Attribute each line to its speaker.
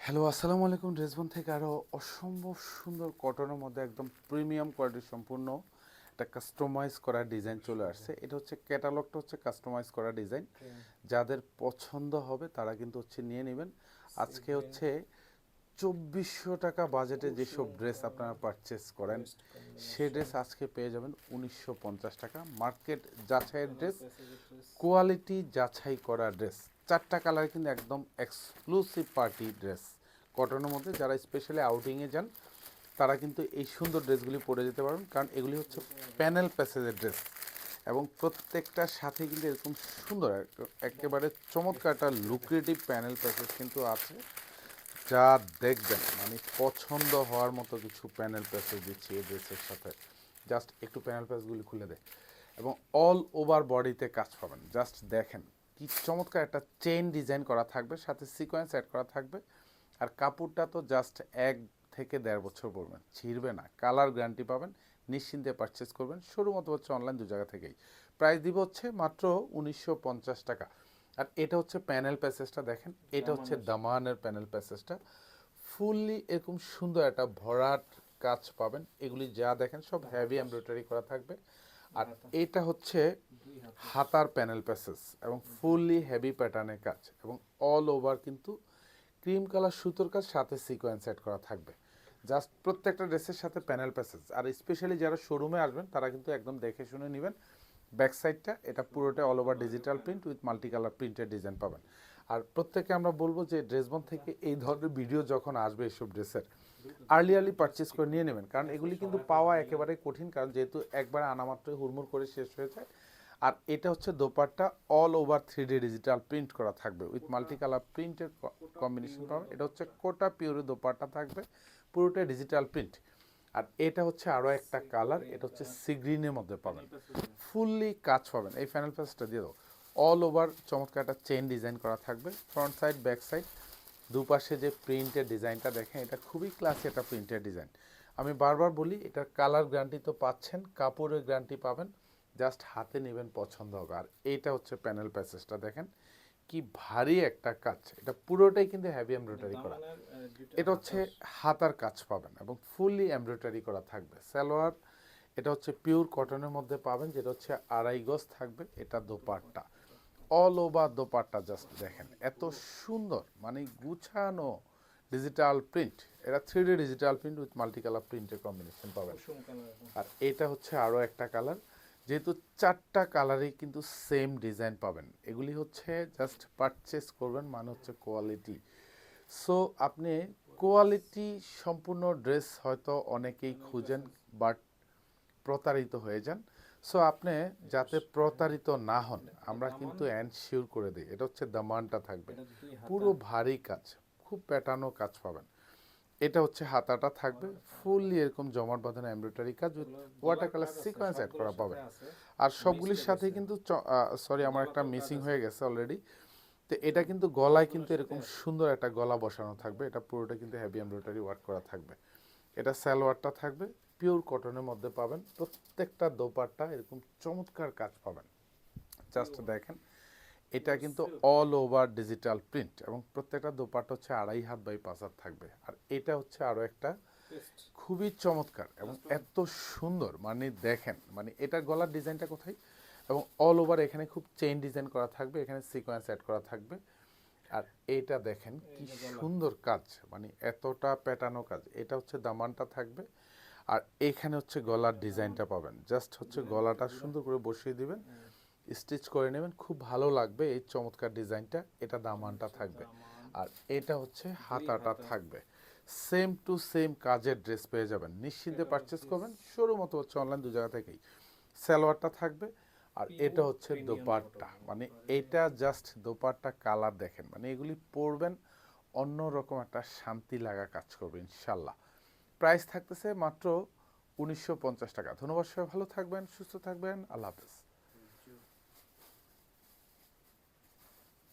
Speaker 1: Hello, আসসালামু আলাইকুম। ড্রেসবন থেকে আরও অসম্ভব সুন্দর কটনের মধ্যে একদম প্রিমিয়াম কোয়ালিটির সম্পূর্ণ একটা কাস্টমাইজ করা ডিজাইন চলে আসছে। এটা হচ্ছে ক্যাটালগটা হচ্ছে কাস্টমাইজ করা ডিজাইন। যাদের পছন্দ হবে তারা কিন্তু হচ্ছে নিয়ে নেবেন। আজকে হচ্ছে 2400 টাকা বাজেটে যেসব ড্রেস আপনারা পারচেস করেন সে ড্রেস আজকে পেয়ে যাবেন 1950 টাকা। মার্কেট যাচাইয়ের ড্রেস, কোয়ালিটি যাচাই করা ড্রেস। চারটা কালার কিন্তু একদম এক্সক্লুসিভ পার্টি ড্রেস কটনের মধ্যে। যারা স্পেশালি আউটিংয়ে যান তারা কিন্তু এই সুন্দর ড্রেসগুলি পরে যেতে পারেন, কারণ এগুলি হচ্ছে প্যানেল প্যাসেজের ড্রেস এবং প্রত্যেকটার সাথে কিন্তু এরকম সুন্দর একেবারে চমৎকার একটা লুক্রেটিভ প্যানেল প্যাসেজ কিন্তু আছে, যা দেখবেন মানে পছন্দ হওয়ার মতো কিছু প্যানেল প্যাসেজ দিচ্ছি এই ড্রেসের সাথে। জাস্ট একটু প্যানেল প্যাসেজগুলি খুলে দেয় এবং অল ওভার বডিতে কাজ পাবেন। জাস্ট দেখেন কি চমৎকার একটা চেইন ডিজাইন করা থাকবে, সাথে সিকোয়েন্স অ্যাড করা থাকবে। আর কাপড়টা তো জাস্ট 1 থেকে 1.5 বছর পরবেন, ছিঁড়বে না। কালার গ্যারান্টি পাবেন, নিশ্চিন্তে পারচেস করবেন। শোরুম অথবা হচ্ছে অনলাইন দু জায়গা থেকেই। প্রাইস দিব হচ্ছে মাত্র 1950 টাকা। আর এটা হচ্ছে প্যানেল প্যাসেজটা দেখেন, এটা হচ্ছে দামানের প্যানেল প্যাসেজটা। ফুললি এরকম সুন্দর একটা ভরাট কাজ পাবেন। এগুলি যা দেখেন সব হেভি এমব্রয়ডারি করা থাকবে। আর এটা হচ্ছে হাতার প্যানেল প্যাসেজ এবং ফুললি হেভি প্যাটার্নের কাজ এবং অল ওভার কিন্তু ক্রিম কালার সুতোর কাজ, সাথে সিকোয়েন্স অ্যাড করা থাকবে। জাস্ট প্রত্যেকটা ড্রেসের সাথে প্যানেল প্যাসেজ। আর স্পেশালি যারা শোরুমে আসবেন তারা কিন্তু একদম দেখে শুনে নেবেন। ব্যাক সাইডটা এটা পুরোটা all over digital print with multi colour প্রিন্টের ডিজাইন পাবেন। আর প্রত্যেকে আমরা বলবো যে ড্রেসবন থেকে এই ধরনের ভিডিও যখন আসবে এসব ড্রেসের আর্লি পারচেস করে নিয়ে নেবেন, কারণ এগুলি কিন্তু পাওয়া একেবারে কঠিন, কারণ যেহেতু একবার আনা মাত্রই হুড়মুড় করে শেষ হয়ে যায়। আর এটা হচ্ছে dupatta, all over 3D digital print করা থাকবে উইথ মাল্টি কালার প্রিন্টের কম্বিনেশন পাবেন। এটা হচ্ছে কোটা পিওরের দোপাট্টা থাকবে, পুরোটা ডিজিটাল প্রিন্ট। আর এটা হচ্ছে আরও একটা কালার, এটা হচ্ছে সি গ্রিনের মধ্যে পাবেন, ফুললি কাজ পাবেন। এই ফ্যানেল প্যাসটা দিয়ে দাও। অল ওভার চমৎকার একটা চেন ডিজাইন করা থাকবে, ফ্রন্ট সাইড ব্যাক সাইড দুপাশে যে প্রিন্টের ডিজাইনটা দেখেন, এটা খুবই ক্লাসি একটা প্রিন্টের ডিজাইন। আমি বারবার বলি এটার কালার গ্যারান্টি তো পাচ্ছেন, কাপড়ের গ্যারান্টি পাবেন। জাস্ট হাতে নেবেন, পছন্দ হবে। আর এইটা হচ্ছে প্যানেল প্যাসেজটা দেখেন কি ভারী একটা কাজ, এটা পুরোটাই কিন্তু হেভি এমব্রয়ডারি করা। এটা হচ্ছে হাতার কাজ পাবেন এবং ফুললি এমব্রয়ডারি করা থাকবে। সালোয়ার এটা হচ্ছে পিওর কটনের মধ্যে পাবেন, যেটা হচ্ছে 2.5 গজ থাকবে। এটা dupatta, all over dupatta just দেখেন এত সুন্দর, মানে গুছানো ডিজিটাল প্রিন্ট। এটা 3D digital print with multi colour প্রিন্টের কম্বিনেশন পাবেন। আর এটা হচ্ছে আরও একটা কালার, যেহেতু চারটা কালারই কিন্তু সেম ডিজাইন পাবেন। এগুলি হচ্ছে জাস্ট পারচেস করবেন মানে হচ্ছে কোয়ালিটি। সো আপনি কোয়ালিটি সম্পূর্ণ ড্রেস হয়তো অনেকেই খুঁজেন, বাট প্রতারিত হয়ে যান। সো আপনি যাতে প্রতারিত না হন আমরা কিন্তু এনশিওর করে দিই। এটা হচ্ছে দামানটা থাকবে, পুরো ভারী কাজ, খুব প্যাটার্নও কাজ পাবেন। এটা হচ্ছে হাতাটা থাকবে ফুললি এরকম জমাট বাঁধানো এমব্রয়ডারি কাজ with water colour sequence add করা পাবেন। আর সবগুলির সাথে কিন্তু সরি আমার একটা মিসিং হয়ে গেছে অলরেডি। তো এটা কিন্তু গলায় কিন্তু এরকম সুন্দর একটা গলা বসানো থাকবে, এটা পুরোটা কিন্তু হেভি এমব্রয়ডারি ওয়ার্ক করা থাকবে। এটা সালোয়ারটা থাকবে পিওর কটনের মধ্যে পাবেন। প্রত্যেকটা দোপাট্টা এরকম চমৎকার কাজ পাবেন। জাস্ট দেখেন এটা কিন্তু অল ওভার ডিজিটাল প্রিন্ট এবং প্রত্যেকটা দোপাট্টা হচ্ছে 2.5 হাত বাই 5 হাত থাকবে। আর এটা হচ্ছে আরও একটা খুবই চমৎকার এবং এত সুন্দর, মানে দেখেন মানে এটার গলার ডিজাইনটা কোথায়, এবং অল ওভার এখানে খুব চেইন ডিজাইন করা থাকবে, এখানে সিকোয়েন্স অ্যাড করা থাকবে। আর এইটা দেখেন কি সুন্দর কাজ, মানে এতটা প্যাটার্নও কাজ। এটা হচ্ছে দামানটা থাকবে আর এখানে হচ্ছে গলার ডিজাইনটা পাবেন। জাস্ট হচ্ছে গলাটা সুন্দর করে বসিয়ে দিবেন, স্টিচ করে নেবেন, খুব ভালো লাগবে এই চমৎকার ডিজাইনটা। এটা দামানটা থাকবে আর এটা হচ্ছে হাতাটা থাকবে। সেম টু সেম কাজের ড্রেস পেয়ে যাবেন, নিশ্চিন্তে পারচেস করবেন। শোরুম মতো হচ্ছে অনলাইন দু জায়গা থেকেই। সালোয়ারটা থাকবে আর এটা হচ্ছে দোপাট্টা, মানে এটা জাস্ট দোপাট্টা কালার দেখেন, মানে এগুলি পরবেন অন্যরকম একটা শান্তি লাগা কাজ করবে ইনশাল্লাহ। প্রাইস থাকতেছে মাত্র 1950 টাকা। ধন্যবাদ, সবাই ভালো থাকবেন, সুস্থ থাকবেন, আল্লাহ হাফেজ।